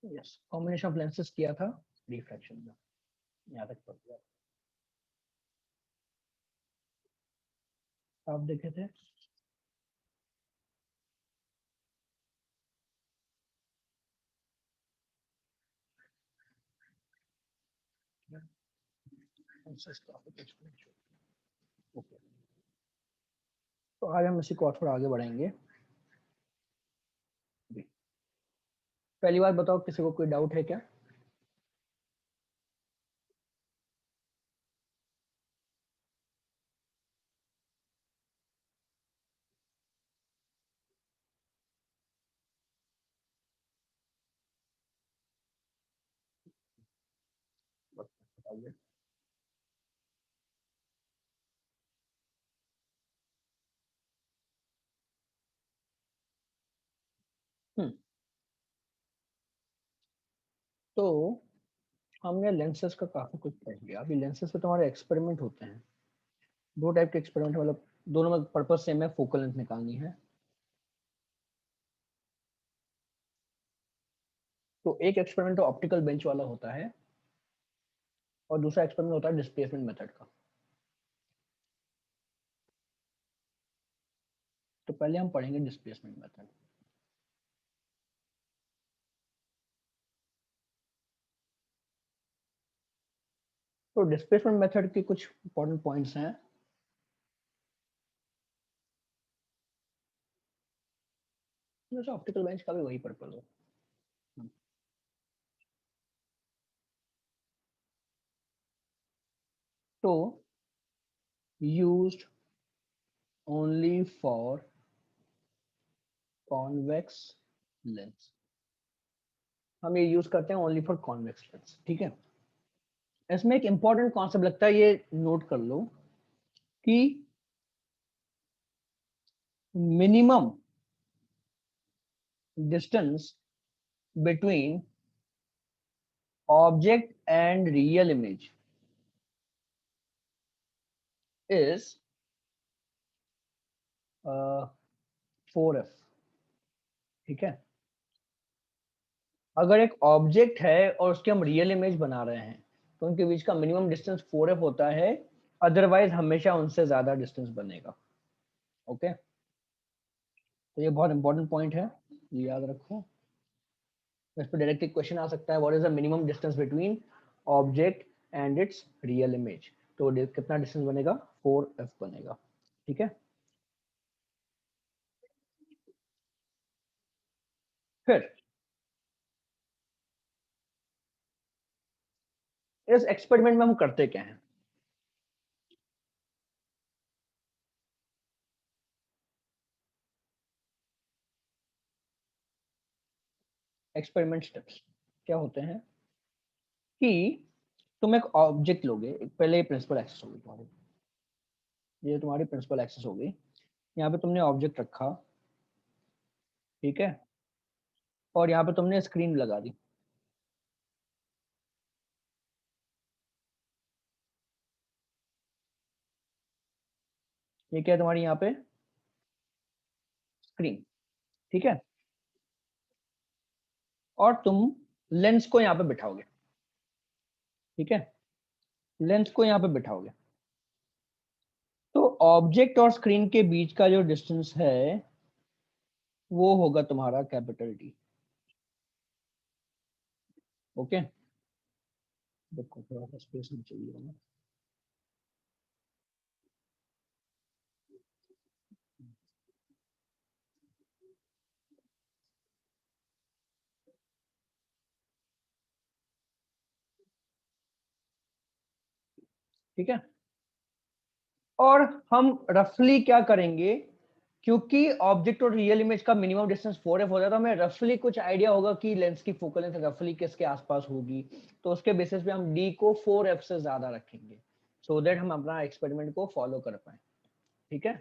Yes, combination of lenses किया था refraction में, यहाँ तक पढ़ गया आप देखे थे। ओके, तो आज हम इसी को और थोड़ा आगे बढ़ाएंगे। पहली बात बताओ, किसी को कोई डाउट है क्या? बताइए। हम्म, तो हमने लेंसेज का काफी कुछ पढ़ लिया। अभी लेंसेज पे तुम्हारे एक्सपेरिमेंट होते हैं, दो टाइप के एक्सपेरिमेंट, मतलब दोनों में पर्पस सेम है, फोकल लेंथ निकालनी है। तो एक एक्सपेरिमेंट तो ऑप्टिकल बेंच वाला होता है, और दूसरा एक्सपेरिमेंट होता है डिस्प्लेसमेंट मेथड का। तो पहले हम पढ़ेंगे डिस्प्लेसमेंट मेथड। तो डिस्प्लेसमेंट मेथड के कुछ इंपॉर्टेंट पॉइंट्स हैं। जैसे ऑप्टिकल बेंच का भी वही पर्पस है। तो used only for convex lens, हम ये यूज करते हैं ओनली फॉर कॉन्वेक्स लेंस, ठीक है। इसमें एक इंपॉर्टेंट कॉन्सेप्ट लगता है, ये नोट कर लो कि minimum distance between object and real image is 4f, ठीक है। अगर एक ऑब्जेक्ट है और उसकी हम रियल इमेज बना रहे हैं, तो उनके बीच का मिनिमम डिस्टेंस 4f होता है, अदरवाइज हमेशा उनसे ज्यादा डिस्टेंस बनेगा। ओके, तो ये बहुत इंपॉर्टेंट पॉइंट है, ये याद रखो। इस पर डायरेक्टली क्वेश्चन आ सकता है, what is the minimum distance between object and it's real image. तो कितना डिस्टेंस बनेगा? 4f बनेगा, ठीक है। फिर इस एक्सपेरिमेंट में हम करते क्या है? एक्सपेरिमेंट स्टेप्स क्या होते हैं कि तुम एक ऑब्जेक्ट लोगे, पहले प्रिंसिपल एक्सेस होगी तुम्हारी, ये तुम्हारी प्रिंसिपल एक्सेस होगी। यहाँ पे तुमने ऑब्जेक्ट रखा, ठीक है, और यहाँ पे तुमने स्क्रीन लगा दी। ये क्या है तुम्हारी यहाँ पे? स्क्रीन, ठीक है। और तुम लेंस को यहाँ पे बिठाओगे, ठीक है, लेंस को यहाँ पे बिठाओगे। तो ऑब्जेक्ट और स्क्रीन के बीच का जो डिस्टेंस है वो होगा तुम्हारा कैपिटल डी। ओके, देखो थोड़ा सा स्पेस में चाहिए हमें, ठीक है। और हम रफली क्या करेंगे, क्योंकि ऑब्जेक्ट और रियल इमेज का मिनिमम डिस्टेंस 4f होता है, तो हमें रफली कुछ आइडिया होगा कि लेंस की फोकल लेंथ रफली किसके आसपास होगी। तो उसके बेसिस पे हम डी को 4f से ज्यादा रखेंगे, सो दैट हम अपना एक्सपेरिमेंट को फॉलो कर पाए, ठीक है।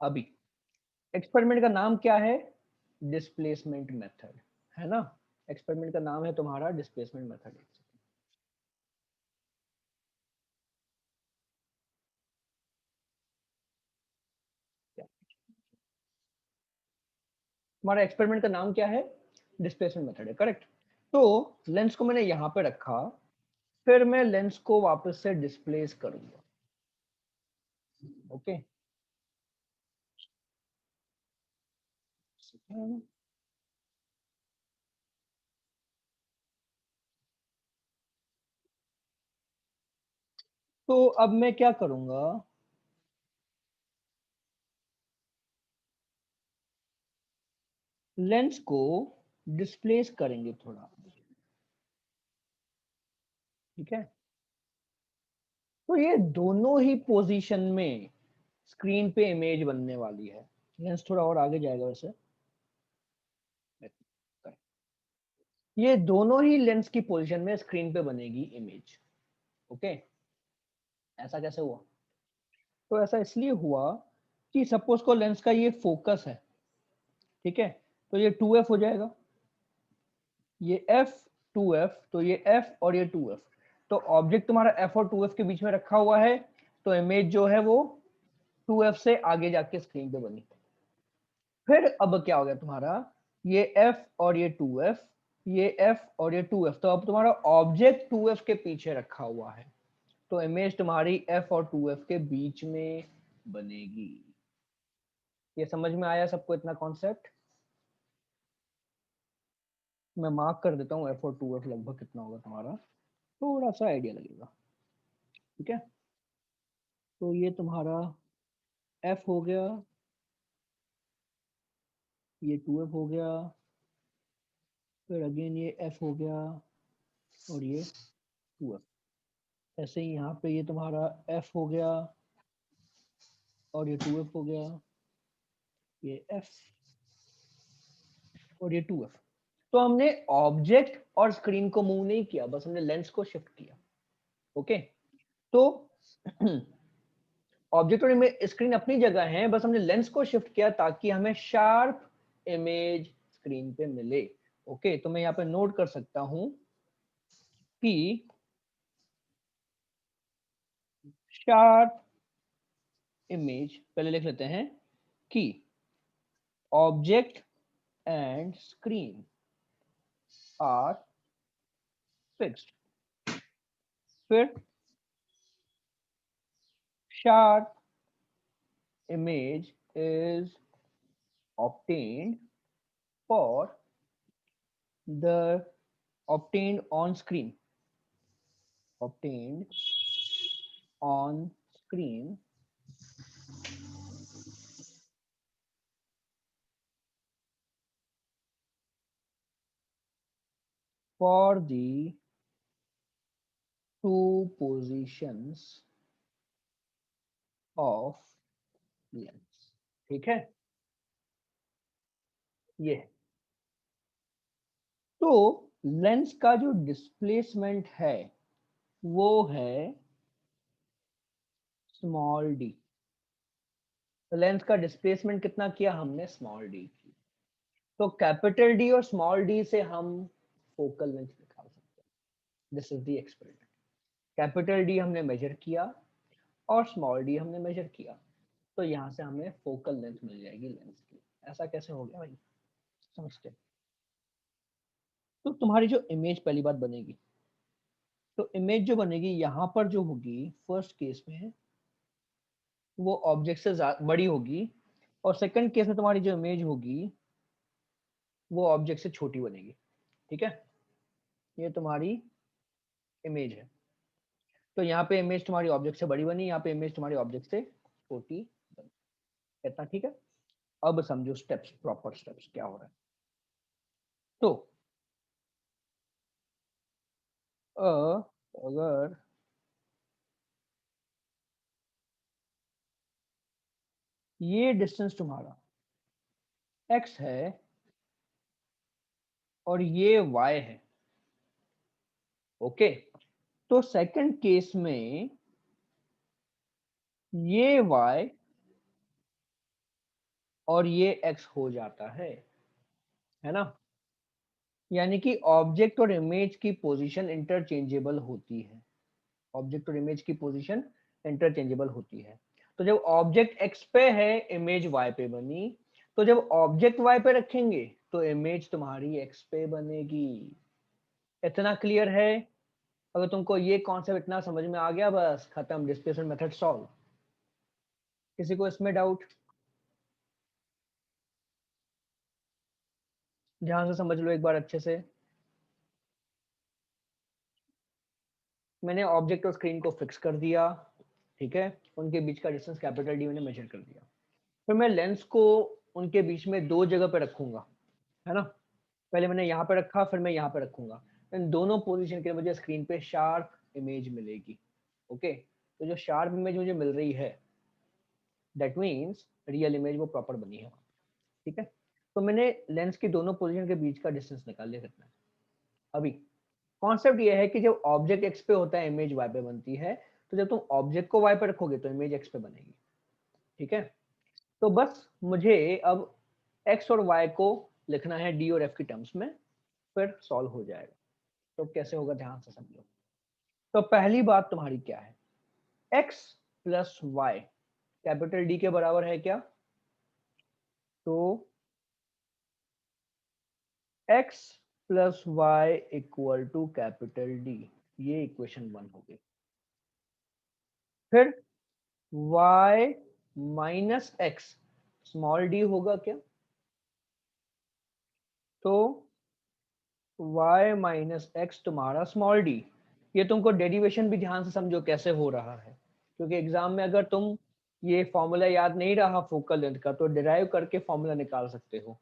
अभी एक्सपेरिमेंट का नाम क्या है? डिस्प्लेसमेंट मेथड, है ना। एक्सपेरिमेंट का नाम है तुम्हारा डिस्प्लेसमेंट मेथड। तुम्हारा एक्सपेरिमेंट का नाम क्या है? डिस्प्लेसमेंट मेथड है, करेक्ट। तो लेंस को मैंने यहाँ पे रखा, फिर मैं लेंस को वापस से डिस्प्लेस करूंगा। ओके, तो अब मैं क्या करूंगा, लेंस को डिस्प्लेस करेंगे थोड़ा, ठीक है। तो ये दोनों ही पोजीशन में स्क्रीन पे इमेज बनने वाली है। लेंस थोड़ा और आगे जाएगा वैसे, ये दोनों ही लेंस की पोजीशन में स्क्रीन पे बनेगी इमेज। ओके, ऐसा कैसे हुआ? तो ऐसा इसलिए हुआ कि सपोज को लेंस का ये फोकस है, ठीक है, तो ये 2f हो जाएगा, ये f 2f, तो ये f और ये 2f। तो ऑब्जेक्ट तुम्हारा f और 2f के बीच में रखा हुआ है, तो इमेज जो है वो 2f से आगे जाके स्क्रीन पे बनी। फिर अब क्या हो गया तुम्हारा, ये f और ये 2f, ये f और ये 2f, तो अब तुम्हारा ऑब्जेक्ट 2f के पीछे रखा हुआ है, तो इमेज तुम्हारी f और 2f के बीच में बनेगी। ये समझ में आया सबको इतना कॉन्सेप्ट? मैं मार्क कर देता हूँ f और 2f लगभग कितना होगा तुम्हारा, थोड़ा सा आइडिया लगेगा, ठीक है। तो ये तुम्हारा f हो गया, ये 2f हो गया, फिर अगेन ये f हो गया, और ये 2f। ऐसे ही यहाँ पे ये तुम्हारा f हो गया, और ये 2f हो गया, ये f और ये 2f। तो हमने ऑब्जेक्ट और स्क्रीन को मूव नहीं किया, बस हमने लेंस को शिफ्ट किया। ओके, तो ऑब्जेक्ट और स्क्रीन अपनी जगह है, बस हमने लेंस को शिफ्ट किया ताकि हमें शार्प इमेज स्क्रीन पे मिले। ओके, तो मैं यहाँ पे नोट कर सकता हूं कि शार्प इमेज, पहले लिख लेते हैं कि object and screen are fixed, फिर sharp image is obtained for the obtained on screen, obtained on screen for the two positions of lens। ठीक है, ये है। तो लेंस का जो डिस्प्लेसमेंट है वो है स्मॉल डी। लेंस का डिस्प्लेसमेंट कितना किया हमने, स्मॉल डी की। तो कैपिटल डी और स्मॉल डी से हम फोकल लेंथ निकाल सकते हैं। This is the experiment. Capital D हमने मेजर किया और स्मॉल डी हमने मेजर किया, तो यहाँ से हमें फोकल लेंथ मिल जाएगी लेंस की। ऐसा कैसे हो गया भाई, समझते? तो तुम्हारी जो इमेज पहली बात बनेगी, तो इमेज जो बनेगी यहाँ पर जो होगी फर्स्ट केस में वो ऑब्जेक्ट से बड़ी होगी, और सेकंड केस में तुम्हारी जो इमेज होगी वो ऑब्जेक्ट से छोटी बनेगी। ठीक है, ये तुम्हारी इमेज है। तो यहाँ पे इमेज तुम्हारी ऑब्जेक्ट से बड़ी बनी, यहाँ पे इमेज तुम्हारी ऑब्जेक्ट से छोटी बनी। इतना ठीक है। अब समझो स्टेप्स, प्रॉपर स्टेप्स क्या हो रहा है। तो अगर ये डिस्टेंस तुम्हारा x है और ये y है, ओके, तो सेकंड केस में ये y और ये x हो जाता है ना। यानी कि ऑब्जेक्ट और इमेज की पोजीशन इंटरचेंजेबल होती है, ऑब्जेक्ट और इमेज की पोजीशन इंटरचेंजेबल होती है। तो जब ऑब्जेक्ट x पे है, इमेज y पे बनी, तो जब ऑब्जेक्ट y पे रखेंगे तो इमेज तुम्हारी एक्स पे बनेगी। इतना क्लियर है? अगर तुमको ये कॉन्सेप्ट इतना समझ में आ गया, बस खत्म, डिस्प्लेसमेंट मेथड सॉल्व। किसी को इसमें डाउट? ध्यान से समझ लो एक बार अच्छे से। मैंने ऑब्जेक्ट और स्क्रीन को फिक्स कर दिया, ठीक है, उनके बीच का डिस्टेंस कैपिटल डी मैंने मेजर कर दिया। फिर मैं लेंस को उनके बीच में दो जगह पे रखूंगा, है ना। पहले मैंने यहाँ पे रखा, फिर मैं यहाँ पे रखूंगा। इन दोनों पोजीशन के मुझे स्क्रीन पे शार्प इमेज मिलेगी। ओके, तो जो शार्प इमेज मुझे मिल रही है, दैट मीन्स रियल इमेज वो प्रॉपर बनी है, ठीक है। तो मैंने लेंस की दोनों पोजीशन के बीच का डिस्टेंस निकाल लिया कितना है। अभी कॉन्सेप्ट ये है कि जब ऑब्जेक्ट एक्स पे होता है इमेज वाई पे बनती है, तो जब तुम ऑब्जेक्ट को वाई पे रखोगे तो इमेज एक्स पे बनेगी, ठीक है। तो बस मुझे अब एक्स और वाई को लिखना है डी और एफ की टर्म्स में, फिर सॉल्व हो जाएगा। तो कैसे होगा ध्यान से समझो। तो पहली बात तुम्हारी क्या है, x plus y capital D के बराबर है क्या? तो x plus y equal to capital D, ये इक्वेशन 1 हो गई। फिर y minus x small d होगा क्या? तो y माइनस एक्स तुम्हारा स्मॉल डी। ये तुमको डेरिवेशन भी ध्यान से समझो कैसे हो रहा है, क्योंकि एग्जाम में अगर तुम ये फॉर्मूला याद नहीं रहा फोकल लेंथ का, तो डिराइव करके फॉर्मूला निकाल सकते हो।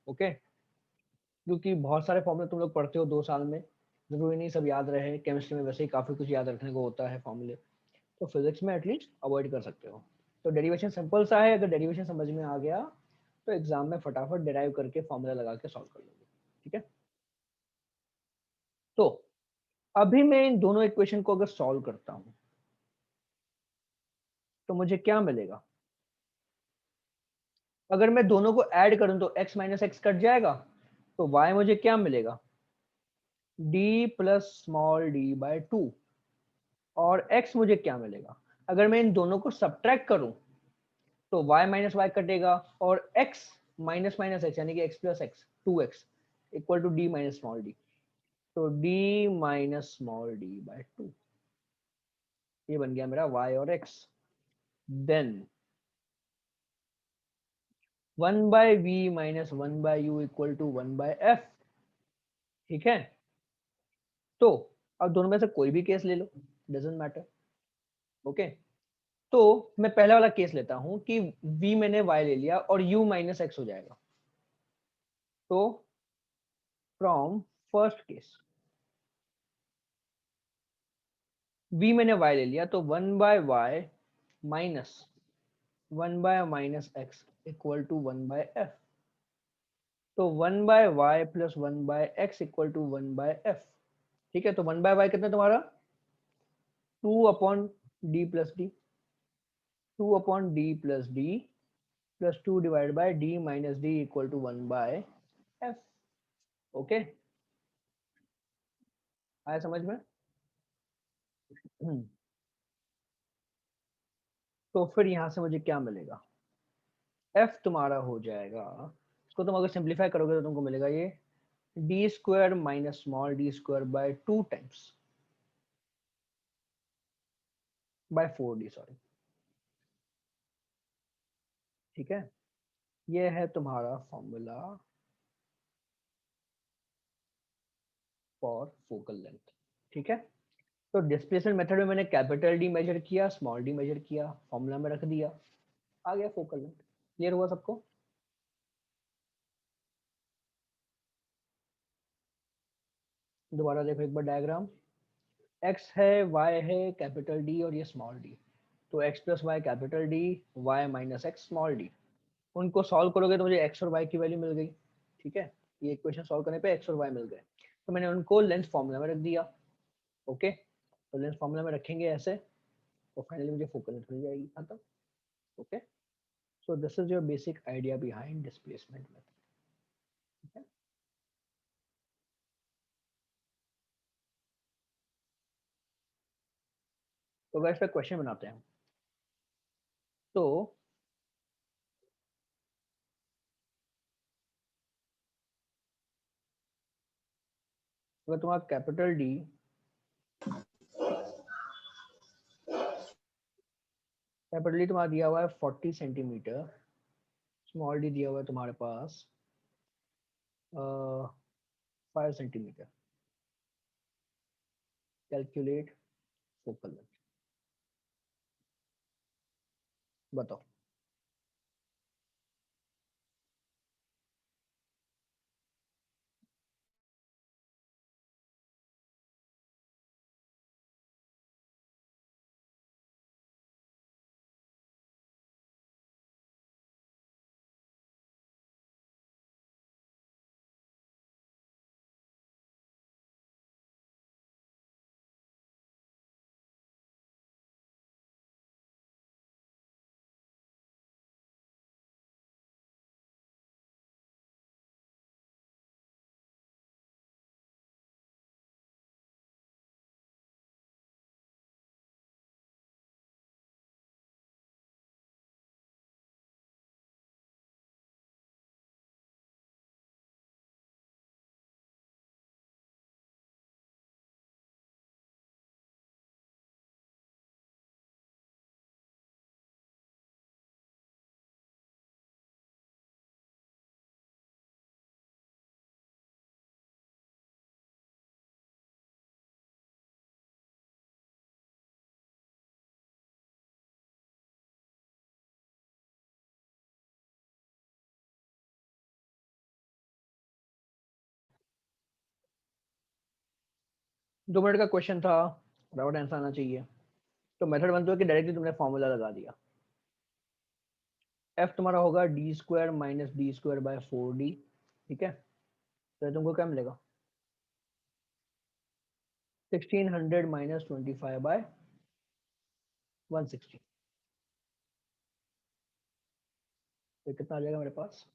ओके, क्योंकि बहुत सारे फॉर्मूले तुम लोग पढ़ते हो 2 साल में, जरूरी नहीं सब याद रहे। केमिस्ट्री में वैसे ही काफी कुछ याद रखने को होता है फॉर्मूले, तो फिजिक्स में एटलीस्ट अवॉइड कर सकते हो। तो डेरिवेशन सिंपल सा है, अगर डेरिवेशन समझ में आ गया तो एग्जाम में फटाफट डिराइव करके फॉर्मूला लगा के सॉल्व कर लोगे, ठीक है। तो अभी मैं इन दोनों इक्वेशन को अगर सॉल्व करता हूं तो मुझे क्या मिलेगा? अगर मैं दोनों को ऐड करूं तो x माइनस एक्स कट जाएगा, तो y मुझे क्या मिलेगा? d plus small d by 2। और x मुझे क्या मिलेगा? अगर मैं इन दोनों को सब्ट्रैक्ट करूं तो y माइनस वाई कटेगा, और x माइनस माइनस एक्स यानी कि x plus x 2x equal to d minus small d. तो d minus small d by 2, ये बन गया मेरा y और x। Then 1 by v minus 1 by u equal to 1 by f, ठीक है। तो अब दोनों में से कोई भी केस ले लो, डजेंट मैटर। ओके, तो मैं पहला वाला केस लेता हूं कि v मैंने y ले लिया और u माइनस एक्स हो जाएगा। तो फ्रॉम फर्स्ट केस v मैंने y ले लिया, तो 1 by y minus 1 by minus x equal to 1 by f. तो 1 by y plus 1 by x equal to 1 by f, ठीक है। तो 1 बाय वाई कितना तुम्हारा? 2 upon d plus d, 2 upon d plus d plus 2 divide by d minus d equal to 1 by f. Okay, आया समझ में? तो फिर यहां से मुझे क्या मिलेगा? एफ तुम्हारा हो जाएगा, इसको तुम अगर सिंप्लीफाई करोगे तो तुमको मिलेगा ये D square minus small D square by 2 times bye 4d, sorry, ठीक है। ये है तुम्हारा फॉर्मूला फॉर फोकल लेंथ, ठीक है। तो डिस्प्लेसमेंट मेथड में मैंने कैपिटल डी मेजर किया, स्मॉल डी मेजर किया, फॉर्मूला में रख दिया, आ गया फोकल लेंथ। क्लियर हुआ सबको? दोबारा देखो एक बार डायग्राम। x है, y है, कैपिटल डी और ये स्मॉल डी। तो x plus y capital D, y minus x small d. उनको सॉल्व करोगे तो मुझे x और y की वैल्यू मिल गई, ठीक है। ये इक्वेशन सॉल्व करने पे x और y मिल गए, तो मैंने उनको लेंथ फॉर्मूला में रख दिया। ओके, तो लेंथ फॉर्मूला में रखेंगे ऐसे, तो फाइनली मुझे फोकल लेंथ मिल जाएगी, खत्म। Okay, so this is your basic idea behind displacement method, ठीक है। तो गाइस पे क्वेश्चन बनाते हैं। तो अगर तुम्हारा कैपिटल डी तुम्हारा दिया हुआ है 40 सेंटीमीटर, स्मॉल डी दिया हुआ है तुम्हारे पास 5 सेंटीमीटर, कैलकुलेट फोकल लेंथ, बताओ। दो मिनट का क्वेश्चन था, फटाफट आंसर आना चाहिए। तो मेथड बनता है कि डायरेक्टली तुमने फॉर्मूला लगा दिया। एफ तुम्हारा होगा D square minus D square by 4d, ठीक है। तो तुमको क्या मिलेगा, 1600 माइनस 25 बाय 160। तो कितना आ जाएगा मेरे पास,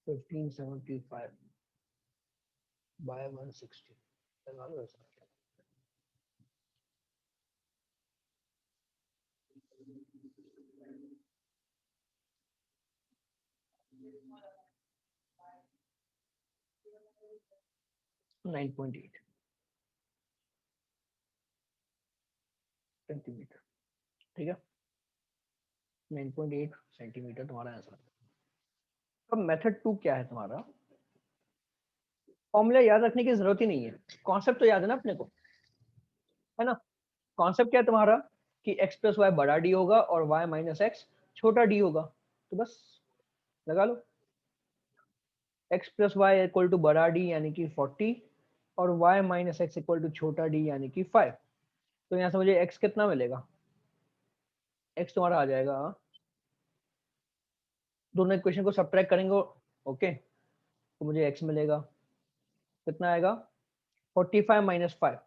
1575 बाय 160 लगा लो ऐसा। 9.8 सेंटीमीटर, ठीक है। 9.8 सेंटीमीटर तुम्हारा आंसर। अब मेथड 2 क्या है तुम्हारा, फॉर्मूला याद रखने की जरूरत ही नहीं है, कॉन्सेप्ट तो याद है ना अपने को, है ना। कॉन्सेप्ट क्या है तुम्हारा कि x प्लस वाई बड़ा डी होगा और y माइनस एक्स छोटा डी होगा। तो बस लगा लो, x plus y equal to बड़ा डी यानी कि 40 और y minus x equal to छोटा डी यानी कि 5। तो यहाँ से मुझे x कितना मिलेगा, x तुम्हारा आ जाएगा, दोनों इक्वेशन को सब्ट्रैक्ट करेंगे, ओके। तो मुझे x मिलेगा, कितना आएगा, 45 माइनस 5,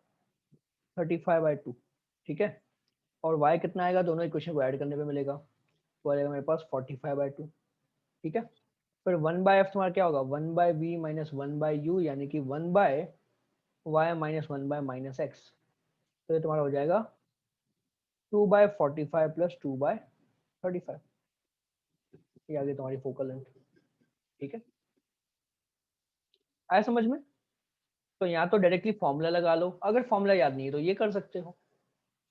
35/2, ठीक है। और y कितना आएगा, दोनों इक्वेशन को ऐड करने पे मिलेगा, वो आएगा मेरे पास 45/2, ठीक है। फिर 1/f तुम्हारा क्या होगा, 1/v माइनस 1/u यानी कि 1/y माइनस 1/-x। तो ये तुम्हारा हो जाएगा 2/45 प्लस 2/35, ये आ गई तुम्हारी फोकल लेंथ, ठीक है। आया समझ में। तो यहाँ तो डायरेक्टली फॉर्मूला लगा लो, अगर फॉर्मूला याद नहीं है तो ये कर सकते हो,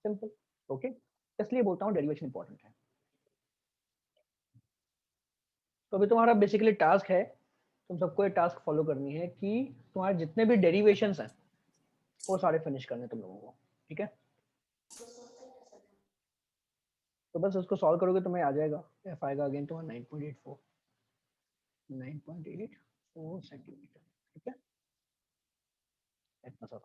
सिंपल, ओके। इसलिए बोलता हूँ डेरिवेशन इंपॉर्टेंट है। तो अभी तुम्हारा बेसिकली टास्क है, तुम सबको ये टास्क फॉलो करनी है कि तुम्हारे जितने भी डेरिवेशंस हैं वो सारे फिनिश करने तुम लोगों को, ठीक है। तो बस उसको सॉल्व करोगे तुम्हें आ जाएगा, एफ आएगा अगेन तुम्हारा 9.84, 9.84 सेंटीमीटर, ठीक है। इतना सा।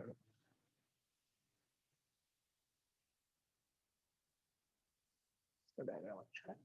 मेथड। डायग्राम अच्छा है।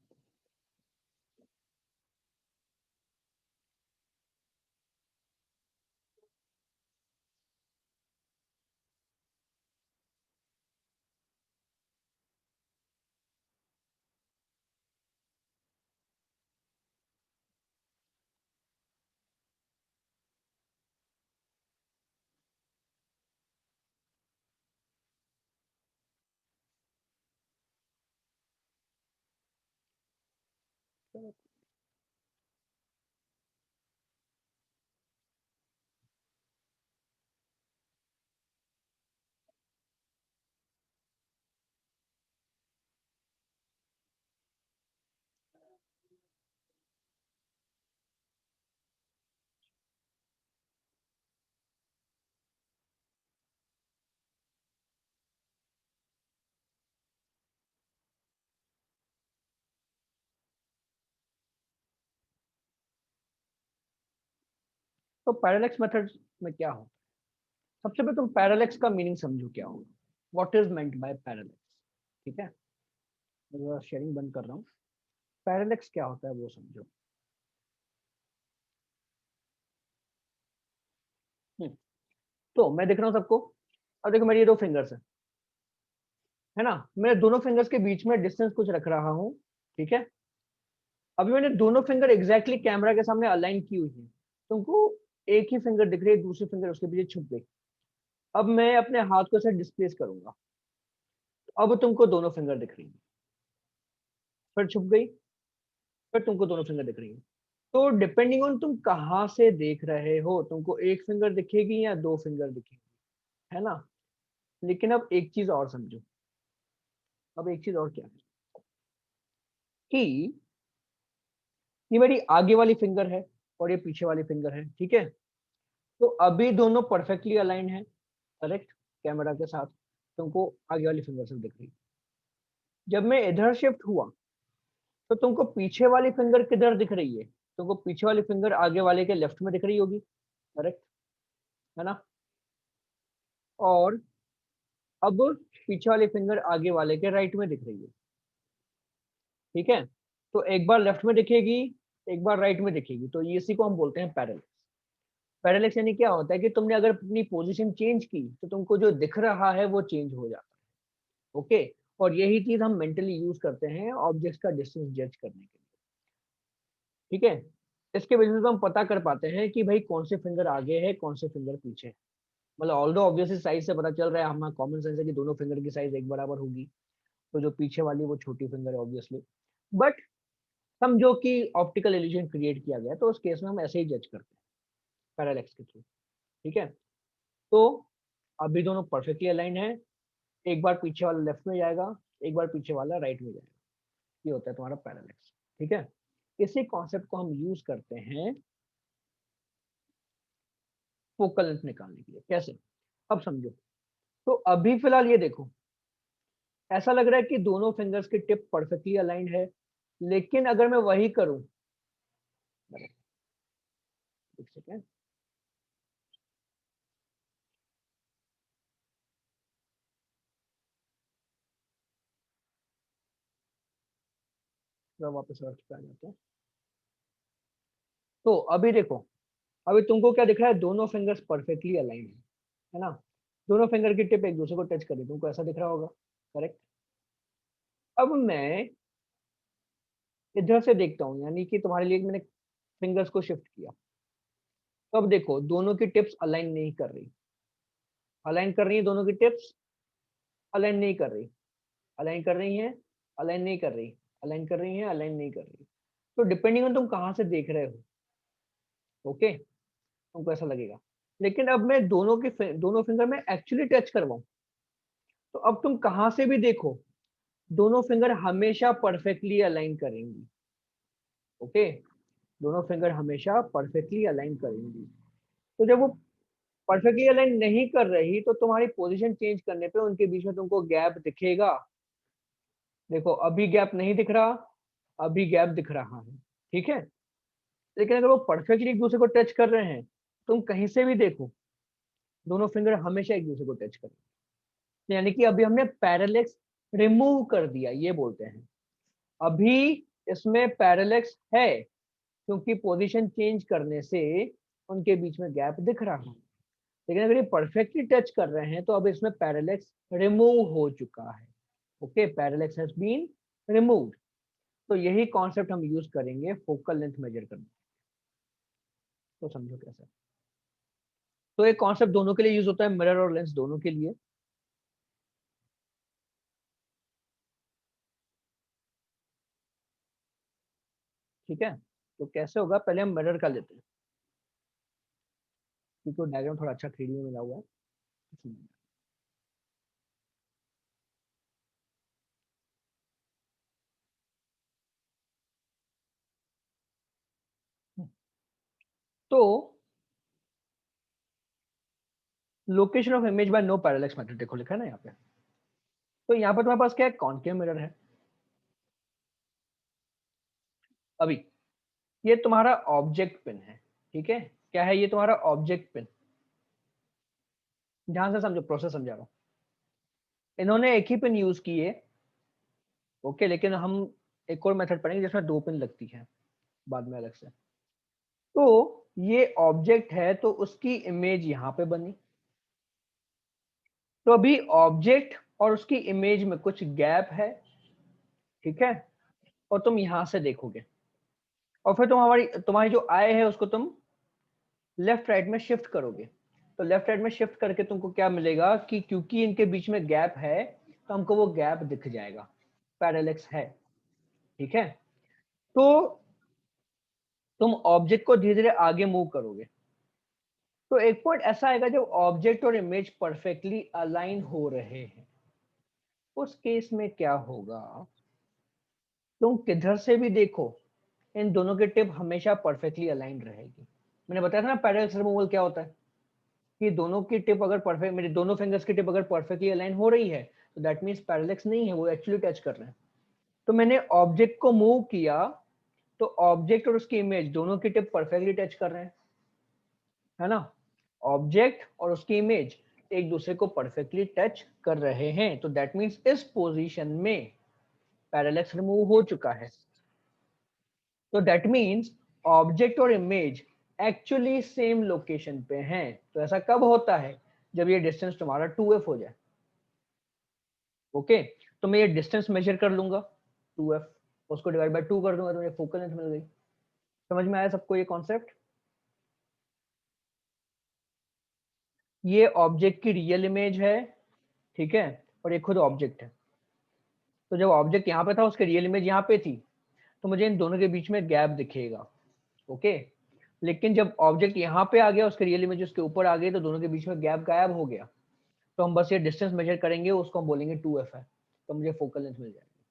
तो पैरेलैक्स मेथड में क्या हो, सबसे पहले तुम पैरेलैक्स का मीनिंग समझो क्या होगा, what is meant by parallax. ठीक है, मैं शेयरिंग बंद कर रहा हूँ। पैरेलैक्स क्या होता है वो समझो। हम्म, तो मैं देख रहा हूँ सबको। अब देखो मेरी ये दो फिंगर्स है ना, मैं दोनों फिंगर्स के बीच में डिस्टेंस कुछ रख रहा हूँ। ठीक है, अभी मैंने दोनों फिंगर एग्जैक्टली कैमरा के सामने अलाइन की हुई है, तुमको एक ही फिंगर दिख रही है, दूसरी फिंगर उसके पीछे छुप गई। अब मैं अपने हाथ को ऐसे डिस्प्लेस करूंगा, अब तुमको दोनों फिंगर दिख रही है, फिर छुप गई, फिर तुमको दोनों फिंगर दिख रही है। तो डिपेंडिंग ऑन तुम कहाँ से देख रहे हो, तुमको एक फिंगर दिखेगी या दो फिंगर दिखेगी, है ना। लेकिन अब एक चीज और समझो, अब एक चीज और क्या है कि ये मेरी आगे वाली फिंगर है और ये पीछे वाली फिंगर है। ठीक है, तो अभी दोनों परफेक्टली अलाइन है, करेक्ट, कैमरा के साथ तुमको आगे वाली फिंगर से दिख रही। जब मैं इधर शिफ्ट हुआ तो तुमको पीछे वाली फिंगर किधर दिख रही है, तुमको पीछे वाली फिंगर आगे वाले के लेफ्ट में दिख रही होगी, करेक्ट, है ना। और अब पीछे वाली फिंगर आगे वाले के राइट में दिख रही है। ठीक है, तो एक बार लेफ्ट में दिखेगी, एक बार राइट में दिखेगी, तो इसी को हम बोलते हैं पैरेलल। पैरेलैक्स यानी क्या होता है कि तुमने अगर अपनी पोजीशन चेंज की तो तुमको जो दिख रहा है वो चेंज हो जाता है। ओके, और यही चीज हम मेंटली यूज करते हैं ऑब्जेक्ट्स का डिस्टेंस जज करने के लिए। ठीक है, इसके वजह से हम पता कर पाते हैं कि भाई कौन से फिंगर आगे है, कौन से फिंगर पीछे है। मतलब ऑल्दो ऑब्वियसली साइज से पता चल रहा है, हमारा कॉमन सेंस है कि दोनों फिंगर की साइज एक बराबर होगी, तो जो पीछे वाली वो छोटी फिंगर है ऑब्वियसली। बट समझो कि ऑप्टिकल इल्यूजन क्रिएट किया गया, तो उस केस में हम ऐसे ही जज करते हैं पैरेलैक्स के थ्रू। ठीक है, तो अभी दोनों परफेक्टली अलाइन है, एक बार पीछे वाला लेफ्ट में जाएगा, एक बार पीछे वाला राइट में जाएगा, ये होता है तुम्हारा पैरेलैक्स। ठीक है, इसी कॉन्सेप्ट को हम यूज करते हैं फोकल लेंथ निकालने के लिए। कैसे, अब समझो। तो अभी फिलहाल ये देखो, ऐसा लग रहा है कि दोनों फिंगर्स की टिप परफेक्टली अलाइंड है, लेकिन अगर मैं वही करूं, एक सेकेंड, वापस अर्थ पे आ जाते हैं। तो अभी देखो, अभी तुमको क्या दिख रहा है, दोनों फिंगर्स परफेक्टली अलाइंड है ना, दोनों फिंगर की टिप एक दूसरे को टच कर रही है, तुमको ऐसा दिख रहा होगा, करेक्ट। अब मैं इधर से देखता हूँ, यानी कि तुम्हारे लिए मैंने फिंगर्स को शिफ्ट किया, तो अब देखो दोनों की टिप्स अलाइन नहीं कर रही, अलाइन कर रही है दोनों की टिप्स, अलाइन नहीं कर रही, अलाइन कर रही है, अलाइन नहीं कर रही, अलाइन कर रही है, अलाइन नहीं कर रही। तो डिपेंडिंग ऑन तुम कहाँ से देख रहे हो, ओके, तुमको ऐसा लगेगा। लेकिन अब मैं दोनों फिंगर में एक्चुअली टच करवाऊं, तो अब तुम कहाँ से भी देखो, दोनों फिंगर हमेशा परफेक्टली अलाइन करेंगी। ओके, दोनों फिंगर हमेशा परफेक्टली अलाइन करेंगी। तो जब वो परफेक्टली अलाइन नहीं कर रही, तो तुम्हारी पोजीशन चेंज करने पे उनके बीच में तुमको गैप दिखेगा। देखो अभी गैप नहीं दिख रहा, अभी गैप दिख रहा है। ठीक है, लेकिन अगर वो परफेक्टली एक दूसरे को टच कर रहे हैं, तुम कहीं से भी देखो, दोनों फिंगर हमेशा एक दूसरे को टच करें, यानी कि अभी हमने पैरेलेक्स रिमूव कर दिया, ये बोलते हैं। अभी इसमें पैरेलेक्स है क्योंकि पोजीशन चेंज करने से उनके बीच में गैप दिख रहा है, लेकिन अगर ये परफेक्टली टच कर रहे हैं तो अब इसमें पैरेलेक्स रिमूव हो चुका है। Okay, parallax has been removed. तो यही कॉन्सेप्ट हम यूज करेंगे फोकल लेंथ मेजर करने। तो समझो कैसे। तो एक कॉन्सेप्ट दोनों के लिए यूज होता है, मिरर और लेंस दोनों के लिए। ठीक है, तो कैसे होगा, पहले हम मिरर का लेते हैं क्योंकि डायग्राम थोड़ा अच्छा 3D में मिला हुआ है। तो location of image by no parallax method देखो लिखा है ना यहाँ पे। तो यहाँ पर तुम्हारे पास क्या है, कॉनकेव मिरर है। अभी ये तुम्हारा ऑब्जेक्ट पिन है, ठीक है। क्या है ये, तुम्हारा ऑब्जेक्ट पिन। ध्यान से समझो, प्रोसेस समझा रहा हूँ। इन्होंने एक ही पिन यूज की है, ओके, लेकिन हम एक और मेथड पढ़ेंगे जिसमें 2 पिन लगती है बाद में अलग से। तो ये ऑब्जेक्ट है तो उसकी इमेज यहाँ पे बनी। तो अभी ऑब्जेक्ट और उसकी इमेज में कुछ गैप है, ठीक है। और तुम यहां से देखोगे और फिर तुम्हारी जो आई है उसको तुम लेफ्ट राइट में शिफ्ट करोगे। तो लेफ्ट राइट में शिफ्ट करके तुमको क्या मिलेगा कि क्योंकि इनके बीच में गैप है तो हमको वो गैप दिख जाएगा, पैरेलेक्स है, ठीक है। तो तुम ऑब्जेक्ट को धीरे धीरे आगे मूव करोगे तो एक पॉइंट ऐसा आएगा जब ऑब्जेक्ट और इमेज परफेक्टली अलाइन हो रहे हैं। उस केस में क्या होगा, तुम किधर से भी देखो इन दोनों की टिप हमेशा परफेक्टली अलाइन रहेगी। मैंने बताया था ना पैरेलल रिमूवल क्या होता है, कि दोनों की टिप अगर परफेक्ट, मेरे दोनों फिंगर्स की टिप अगर परफेक्टली अलाइन हो रही है तो दैट मींस पैरेलक्स नहीं है, वो एक्चुअली टच कर रहे हैं। तो मैंने ऑब्जेक्ट को मूव किया तो ऑब्जेक्ट और उसकी इमेज दोनों की टिप परफेक्टली टच कर रहे हैं, है ना। ऑब्जेक्ट और उसकी इमेज एक दूसरे को परफेक्टली टच कर रहे हैं, तो दैट मींस इस पोजीशन में पैरेलक्स रिमूव हो चुका है। तो दैट मींस ऑब्जेक्ट और इमेज एक्चुअली सेम लोकेशन पे हैं। तो ऐसा कब होता है, जब ये डिस्टेंस तुम्हारा 2f हो जाए। ओके, तो मैं ये डिस्टेंस मेजर कर लूंगा 2f, उसको डिवाइड बाय 2 कर दूंगा तो मुझे फोकल लेंथ मिल गई। समझ में आया सबको ये कॉन्सेप्ट। ये ऑब्जेक्ट की रियल इमेज है, ठीक है, और ये खुद ऑब्जेक्ट है। तो जब ऑब्जेक्ट यहाँ पे था उसकी रियल इमेज यहाँ पे थी, तो मुझे इन दोनों के बीच में गैप दिखेगा, ओके। लेकिन जब ऑब्जेक्ट यहाँ पे आ गया उसके रियल इमेज उसके ऊपर आ गई तो दोनों के बीच में गैप गायब हो गया। तो हम बस ये डिस्टेंस मेजर करेंगे, उसको हम बोलेंगे 2f है, तो मुझे फोकल लेंथ मिल जाएगी,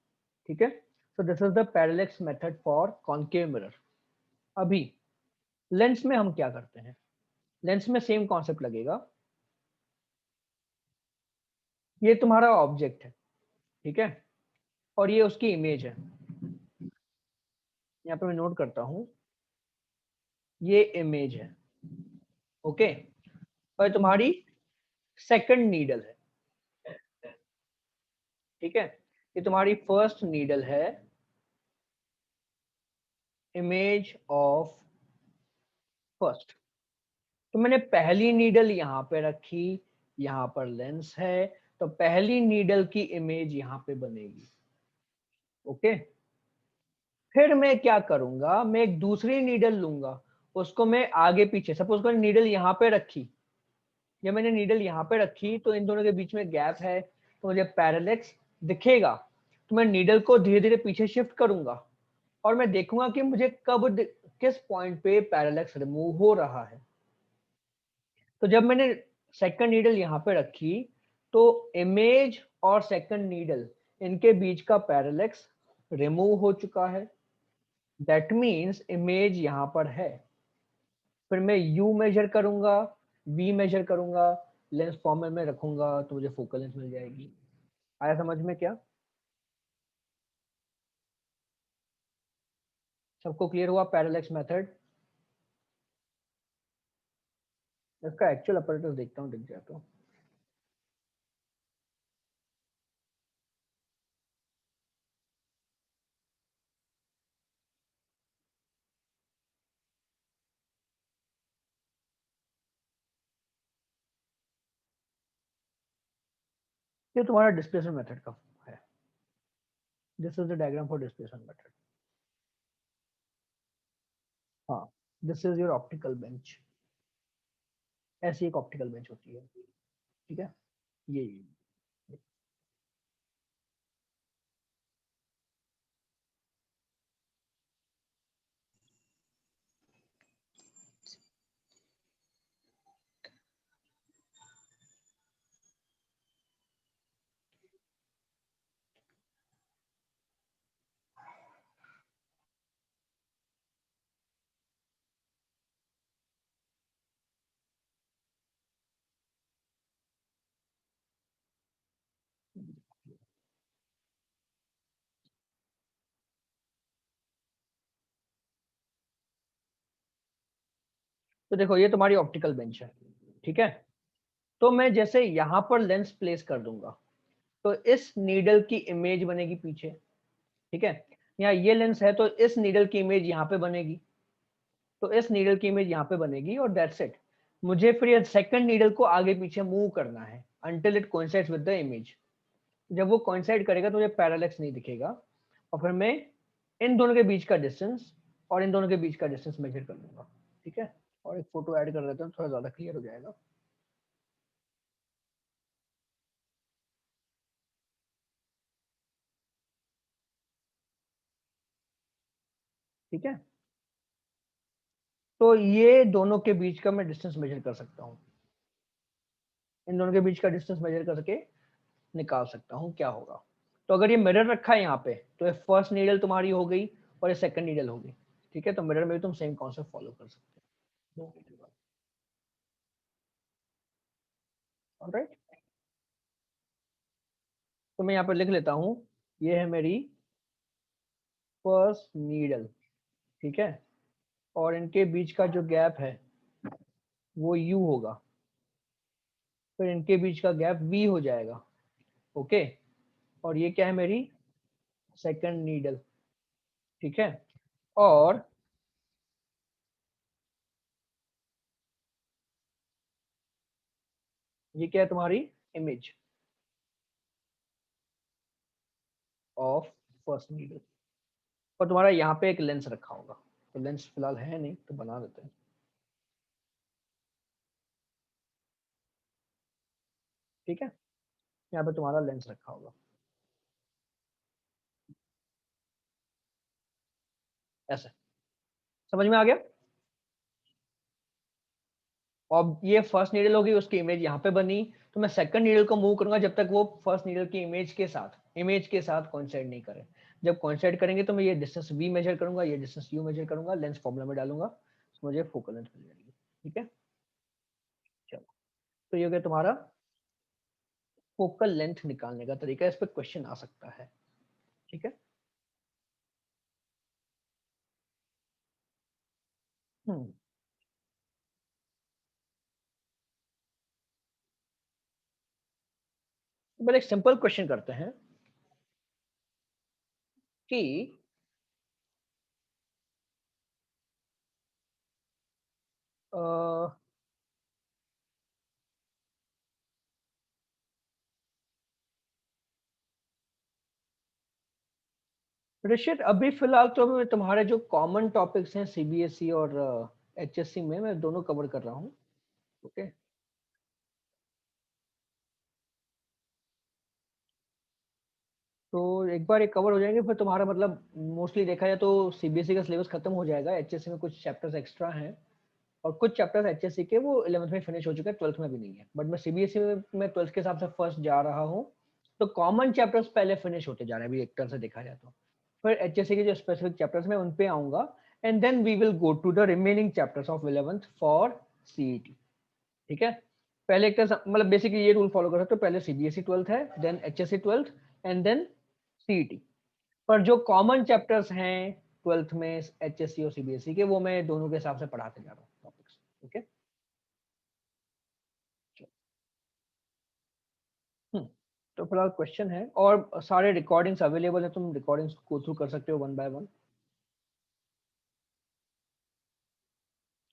ठीक है। So this is the parallax method for concave mirror. अभी लेंस में हम क्या करते हैं, लेंस में सेम कॉन्सेप्ट लगेगा। ये तुम्हारा ऑब्जेक्ट है, ठीक है, और ये उसकी इमेज है। यहाँ पे मैं नोट करता हूं, ये इमेज है, ओके। और तुम्हारी सेकंड नीडल है, ठीक है। ये तुम्हारी फर्स्ट नीडल है, इमेज ऑफ फर्स्ट। तो मैंने पहली नीडल यहाँ पे रखी, यहाँ पर लेंस है, तो पहली नीडल की इमेज यहाँ पे बनेगी, ओके। फिर मैं क्या करूंगा, मैं एक दूसरी नीडल लूंगा, उसको मैं आगे पीछे, सपोज मैंने नीडल यहाँ पे रखी, जब मैंने नीडल यहाँ पे रखी तो इन दोनों के बीच में गैप है तो मुझे पैरेलक्स दिखेगा। तो मैं नीडल को धीरे धीरे पीछे शिफ्ट करूंगा और मैं देखूंगा कि मुझे किस पॉइंट पे पैरेलक्स रिमूव हो रहा है। तो जब मैंने सेकंड नीडल यहाँ पे रखी तो इमेज और सेकंड नीडल इनके बीच का पैरेलक्स रिमूव हो चुका है, दैट मीन्स इमेज यहाँ पर है। फिर मैं u मेजर करूंगा, v मेजर करूंगा, लेंस फॉर्मेट में रखूंगा तो मुझे फोकल लेंथ मिल जाएगी। आया समझ में क्या, सबको क्लियर हुआ पैरेलक्स मेथड। इसका एक्चुअल अपरेटस देखता हूँ, दिख जाए तो। ये तुम्हारा डिस्प्लेसमेंट मेथड का है। This is the diagram for displacement method. हाँ, this is your optical bench. ऐसी एक ऑप्टिकल बेंच होती है, ठीक है। ये तो देखो, ये तुम्हारी ऑप्टिकल बेंच है, ठीक है। तो मैं जैसे यहाँ पर लेंस प्लेस कर दूंगा, तो इस नीडल की इमेज बनेगी पीछे, ठीक है। यहाँ ये लेंस है, तो इस नीडल की इमेज यहाँ पे बनेगी, तो इस नीडल की इमेज यहाँ पे बनेगी, और दैट्स इट। मुझे फिर ये सेकंड नीडल को आगे पीछे मूव करना है until it coincides with the image. जब वो कोइंसाइड करेगा तो मुझे पैरेलैक्स नहीं दिखेगा, और फिर मैं इन दोनों के बीच का डिस्टेंस और इन दोनों के बीच का डिस्टेंस मेजर कर लूंगा, ठीक है। और एक फोटो ऐड कर देता हूँ, थोड़ा ज्यादा क्लियर हो जाएगा। ठीक है, तो ये दोनों के बीच का मैं डिस्टेंस मेजर कर सकता हूँ। इन दोनों के बीच का डिस्टेंस मेजर करके निकाल सकता हूँ क्या होगा। तो अगर ये मिरर रखा है यहाँ पे, तो ये फर्स्ट नीडल तुम्हारी हो गई और ये सेकंड नीडल होगी, ठीक है। तो मिरर में भी तुम सेम कॉन्सेप्ट फॉलो कर सकते हो। ऑलराइट, तो मैं यहाँ पे लिख लेता हूँ, ये है मेरी फर्स्ट नीडल, ठीक है। और इनके बीच का जो गैप है वो u होगा, फिर इनके बीच का गैप v हो जाएगा, ओके। और ये क्या है, मेरी सेकंड नीडल, ठीक है। और ये क्या है, तुम्हारी इमेज ऑफ फर्स्ट नीडल। और तुम्हारा यहाँ पे एक लेंस रखा होगा, तो लेंस फिलहाल है नहीं, तो बना देते हैं, ठीक है। यहाँ पे तुम्हारा लेंस रखा होगा ऐसे। समझ में आ गया। और ये फर्स्ट नीडल होगी, उसकी इमेज यहाँ पे बनी, तो मैं सेकंड नीडल को मूव करूंगा जब तक वो फर्स्ट नीडल की इमेज के साथ कोइंसाइड नहीं करे। जब कोइंसाइड करेंगे तो मैं ये डिस्टेंस v मेजर करूंगा, ये डिस्टेंस u मेजर करूंगा, लेंस फॉर्मूला में डालूंगा, तो मुझे फोकल लेंथ मिल जाएगी, ठीक है। चलो, तो ये हो गया तुम्हारा फोकल लेंथ निकालने का तरीका। इस पर क्वेश्चन आ सकता है, ठीक है। हम्म, तो एक सिंपल क्वेश्चन करते हैं कि ऋषित, अभी फिलहाल तो मैं तुम्हारे जो कॉमन टॉपिक्स हैं सीबीएसई और एचएससी में, मैं दोनों कवर कर रहा हूँ, ओके। तो एक बार ये कवर हो जाएंगे, फिर तुम्हारा मतलब मोस्टली देखा जाए तो सीबीएसई का सिलेबस खत्म हो जाएगा। एचएससी में कुछ चैप्टर्स एक्स्ट्रा हैं, और कुछ चैप्टर्स एचएससी के वो 11th में फिनिश हो चुके हैं, 12th में भी नहीं है। बट मैं सीबीएसई में 12th के हिसाब से फर्स्ट जा रहा हूँ, तो कॉमन चैप्टर्स पहले फिनिश होते जा रहे हैं अभी एक तरह से देखा जाए तो। फिर एचएससी के जो स्पेसिफिक चैप्टर्स में उन पे आऊंगा, and then we will go to the remaining chapters of 11th for CET, ठीक है। पहले एक तरह मतलब बेसिकली ये रूल फॉलो कर सकते हो, पहले सीबीएसई 12th है, then HSC 12th, and then CET. पर जो कॉमन चैप्टर्स हैं 12th में एचएससी और सीबीएसई के, वो मैं दोनों के हिसाब से पढ़ाते जा रहा हूँ टॉपिक्स, ओके। तो फिलहाल क्वेश्चन है, और सारे रिकॉर्डिंग्स अवेलेबल है, तुम रिकॉर्डिंग्स गो थ्रू कर सकते हो वन बाय वन।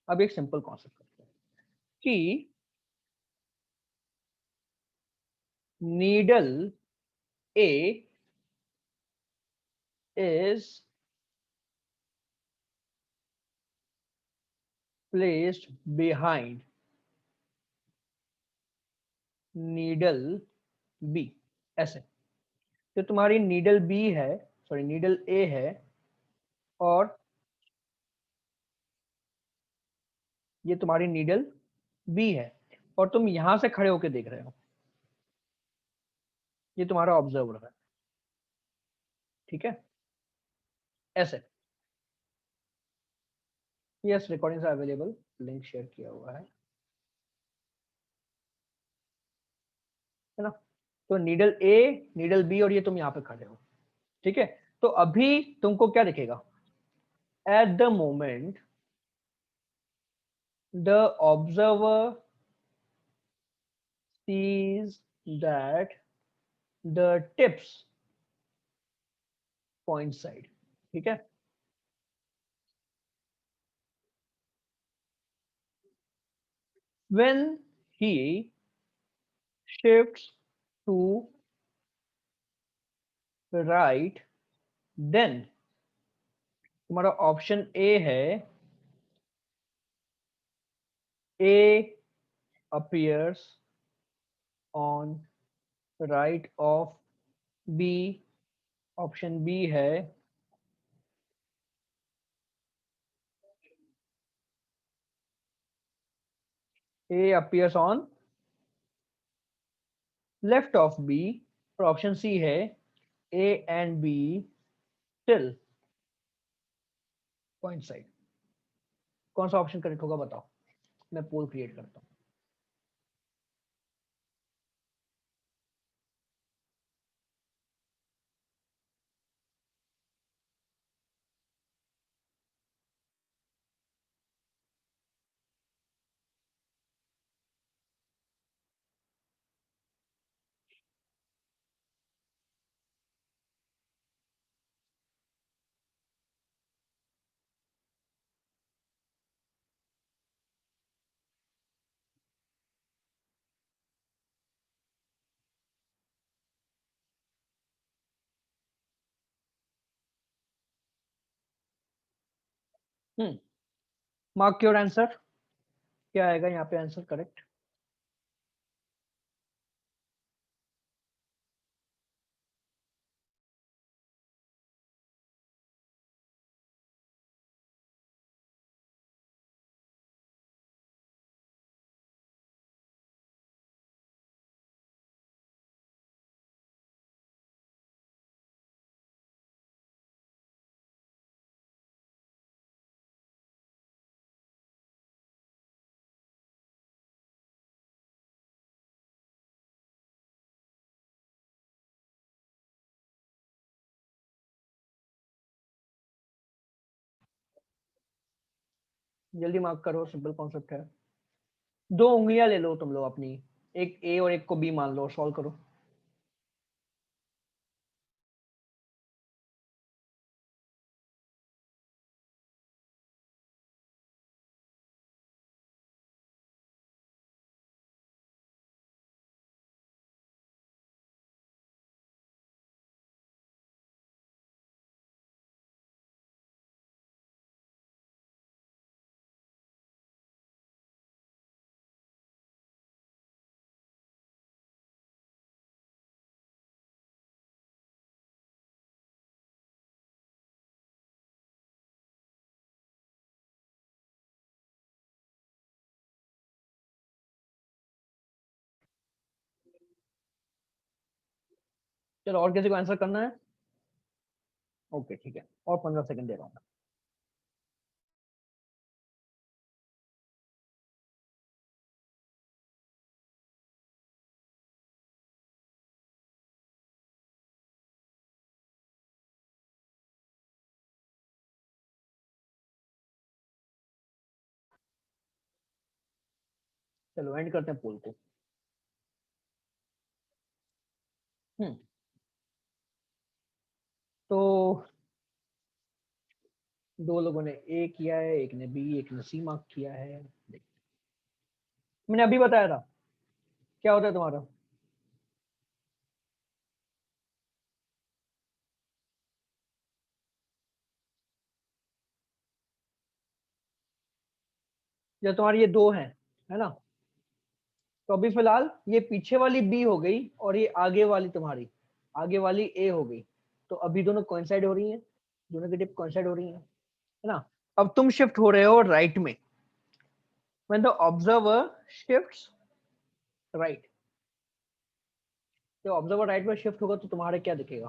अब एक सिंपल कॉन्सेप्ट करते हैं कि needle A is placed behind needle B, ऐसे। तो तुम्हारी नीडल बी है, सॉरी नीडल ए है, और ये तुम्हारी नीडल बी है, और तुम यहां से खड़े होके देख रहे हो, ये तुम्हारा ऑब्जर्वर है, ठीक है, ऐसे। Yes, recordings available, link share किया हुआ है ना। तो नीडल ए, नीडल बी, और ये तुम यहाँ पे खड़े हो, ठीक है। तो अभी तुमको क्या दिखेगा? At the moment the observer sees that the tips point side, ठीक है। when he shifts to right, then तुम्हारा ऑप्शन ए है, A appears on right of B, option B है A appears on left of B, और option C है A and B till point side। कौन सा option correct होगा बताओ, मैं पोल क्रिएट करता हूँ। मार्क योर आंसर, क्या आएगा यहाँ पे आंसर करेक्ट? जल्दी मार्क करो, सिंपल कॉन्सेप्ट है। दो उंगलियां ले लो तुम लोग अपनी, एक ए और एक को बी मान लो, सॉल्व करो। चलो, और किसी को आंसर करना है? ओके ठीक है, और 15 सेकंड दे रहा हूँ। चलो एंड करते हैं पोल को। हम्म तो दो लोगों ने ए किया है, एक ने बी, एक ने सी मार्क किया है। मैंने अभी बताया था क्या होता है तुम्हारा। जब तुम्हारी ये दो है ना, तो अभी फिलहाल ये पीछे वाली बी हो गई और ये आगे वाली तुम्हारी आगे वाली ए हो गई। तो अभी दोनों कोइंसाइड हो रही हैं, दोनों की टिप कोइंसाइड हो रही है ना। अब तुम शिफ्ट हो रहे हो राइट में। When the observer shifts right, तो ऑब्जर्वर राइट में शिफ्ट होगा तो तुम्हारे क्या दिखेगा।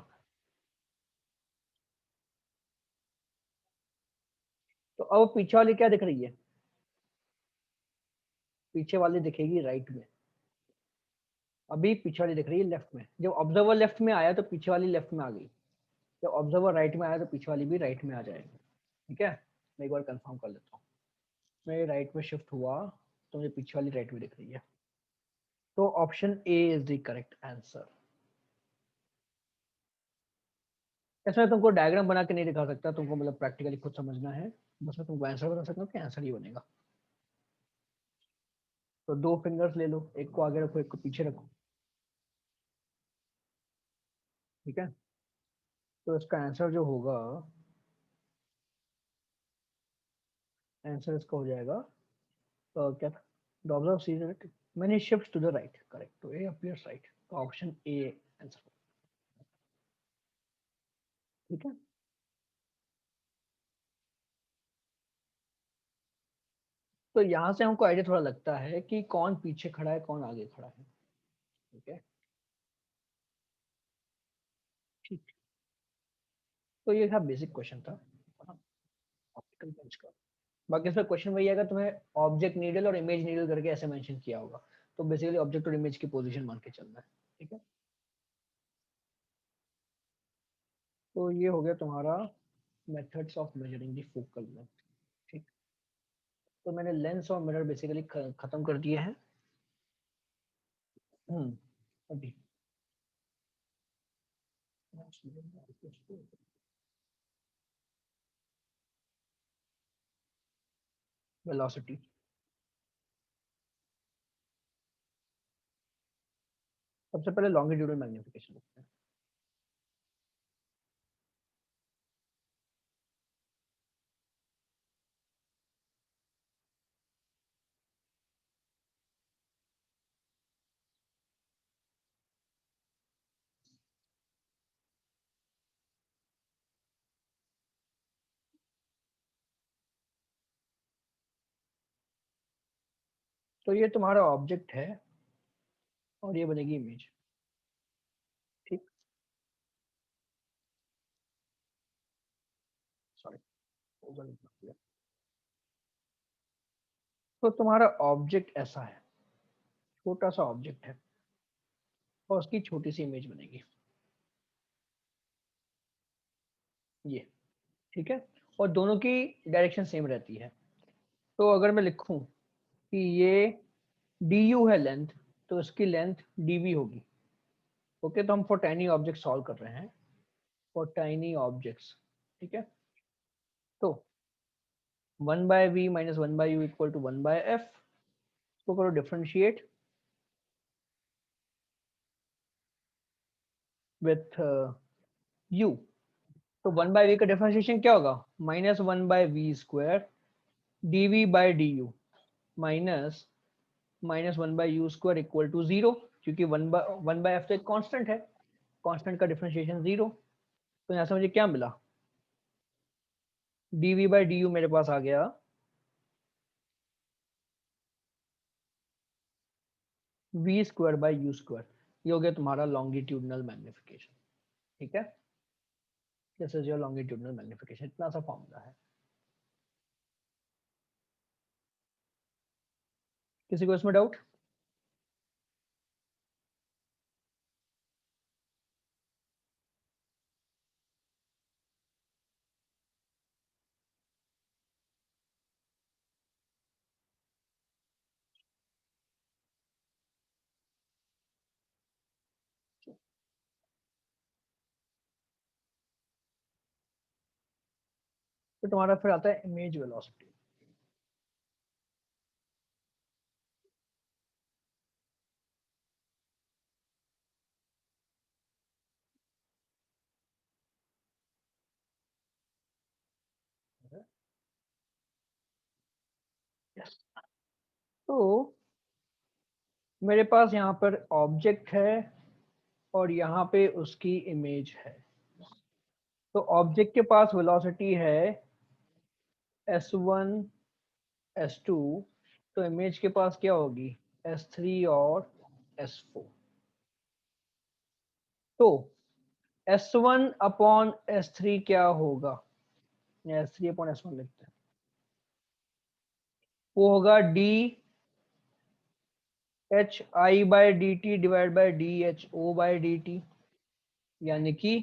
तो अब पीछे वाली क्या दिख रही है, पीछे वाली दिखेगी राइट में। अभी पीछे वाली दिख रही है लेफ्ट में। जब ऑब्जर्वर लेफ्ट में आया तो पीछे वाली लेफ्ट में आ गई, जब ऑब्जर्वर राइट में आया तो पीछे वाली भी राइट में आ जाएगी। ठीक है, मैं एक बार कंफर्म कर लेता हूँ। मैं राइट में शिफ्ट हुआ तो मुझे पीछे वाली राइट में दिख रही है। तो option A is the correct answer. इसमें तुमको डायग्राम बना के नहीं दिखा सकता, तुमको मतलब प्रैक्टिकली खुद समझना है। बस मैं तुमको आंसर बता सकता हूँ कि आंसर ही बनेगा। तो दो फिंगर्स ले लो, एक को आगे रखो, एक को पीछे रखो। ठीक है, तो इसका आंसर जो होगा, आंसर इसका हो जाएगा क्या था, the observe sees it many shifts to the right, correct, तो A appears right, तो ऑप्शन ए आंसर। ठीक है, तो यहाँ से हमको आइडिया थोड़ा लगता है कि कौन पीछे खड़ा है कौन आगे खड़ा है। ठीक है, ठीक। तो ये था बेसिक क्वेश्चन था ऑप्टिकल बेंच का। बाकी इसमें क्वेश्चन वही आएगा, तुम्हें ऑब्जेक्ट नीडल और इमेज नीडल करके ऐसे मेंशन किया होगा। तो बेसिकली ऑब्जेक्ट और इमेज की पोजीशन मान के चलना है। ठीक है, तो ये हो गया तुम्हारा methods of measuring the focal length. ठीक, तो मैंने लेंस और मिरर बेसिकली खत्म कर दिए हैं। अभी वेलोसिटी, सबसे पहले लॉन्गिट्यूडल मैग्निफिकेशन देखते हैं। तो ये तुम्हारा ऑब्जेक्ट है और ये बनेगी इमेज। ठीक, सॉरी, तो तुम्हारा ऑब्जेक्ट ऐसा है, छोटा सा ऑब्जेक्ट है और उसकी छोटी सी इमेज बनेगी ये। ठीक है, और दोनों की डायरेक्शन सेम रहती है। तो अगर मैं लिखूं कि ये डी यू है लेंथ, तो इसकी लेंथ डी वी होगी। ओके, तो हम फॉर टाइनी ऑब्जेक्ट सॉल्व कर रहे हैं, फॉर टाइनी ऑब्जेक्ट्स। ठीक है, तो 1/v minus 1/u equal to 1/f, इसको करो डिफरेंशिएट विथ u। तो 1/v का डिफरेंशिएशन क्या होगा, -1/v² dv/du minus -1/u² equal to 0, क्योंकि 1/f तो एक कांस्टेंट है, कांस्टेंट का डिफरेंशिएशन 0। तो यहाँ से मुझे क्या मिला, dv/du मेरे पास आ गया v²/u²। ये हो गया तुम्हारा लॉन्गिट्यूडनल मैग्निफिकेशन। ठीक है, this is your longitudinal magnification, इतना सा फॉर्मूला है। किसी को इसमें डाउट। तो तुम्हारा फिर आता है इमेज वेलोसिटी। तो मेरे पास यहाँ पर ऑब्जेक्ट है और यहाँ पे उसकी इमेज है। तो ऑब्जेक्ट के पास वेलोसिटी है s1 s2, तो इमेज के पास क्या होगी s3 और s4। तो s1 अपॉन s3 क्या होगा, या s3 अपॉन s1 लिखते हैं, वो होगा D H I by D T divide by D H O by D T, यानी कि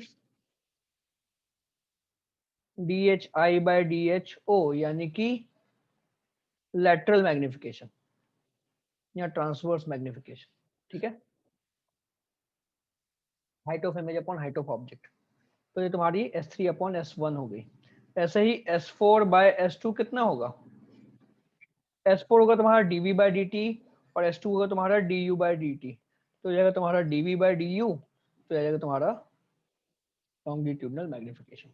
D H I by D H O, यानी कि लेटरल मैग्निफिकेशन या ट्रांसवर्स मैग्निफिकेशन। ठीक है, height of image upon height of object. तो ये तुम्हारी s3 अपॉन s1 हो गई। ऐसे ही s4 बाय s2 कितना होगा, s4 होगा तुम्हारा dv बाई dt और s2 होगा तुम्हारा du बाई dt। तो ये जाएगा तुम्हारा dv बाई du, तो ये जाएगा तुम्हारा लॉन्गिट्यूडनल मैग्निफिकेशन।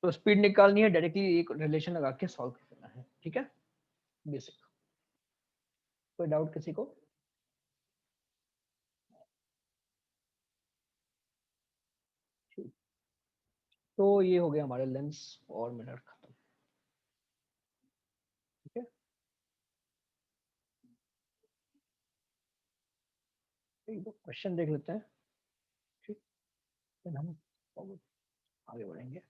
तो स्पीड निकालनी है, डायरेक्टली एक रिलेशन लगा के सॉल्व करना है। ठीक है, बेसिक। कोई डाउट किसी को? तो ये हो गया हमारे लेंस और मिरर खत्म। ठीक है, एक दो क्वेश्चन देख लेते हैं, ठीक, फिर हम आगे बढ़ेंगे।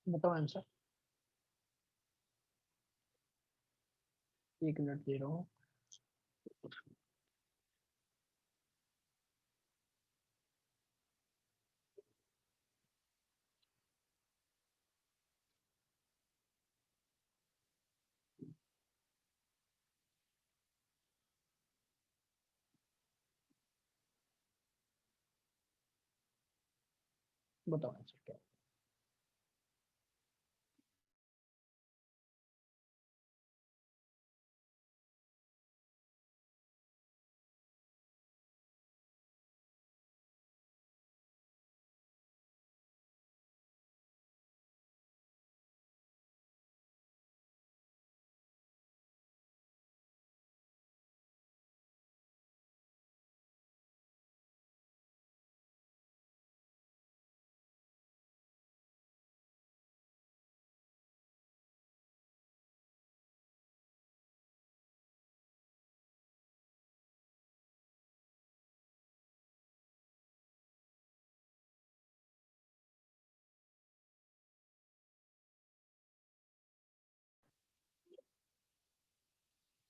बताओ आंसर। 1 मिनट दे रहा हूँ। बताओ आंसर क्या है?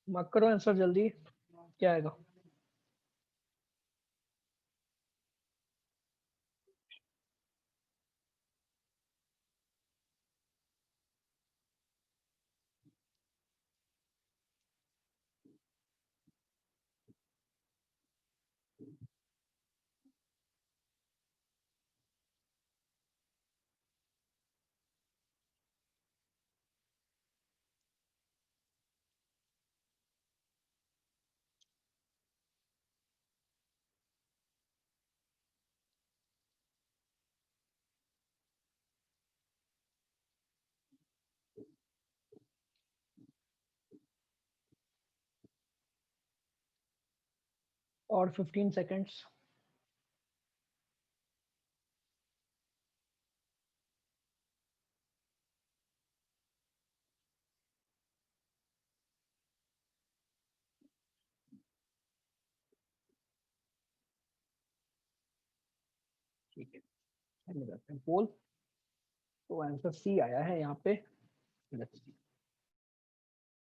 मार्क करो आंसर जल्दी, क्या आएगा? और 15 सेकेंड्स। ठीक है, पोल। तो आंसर सी आया है यहाँ पे। Let's see.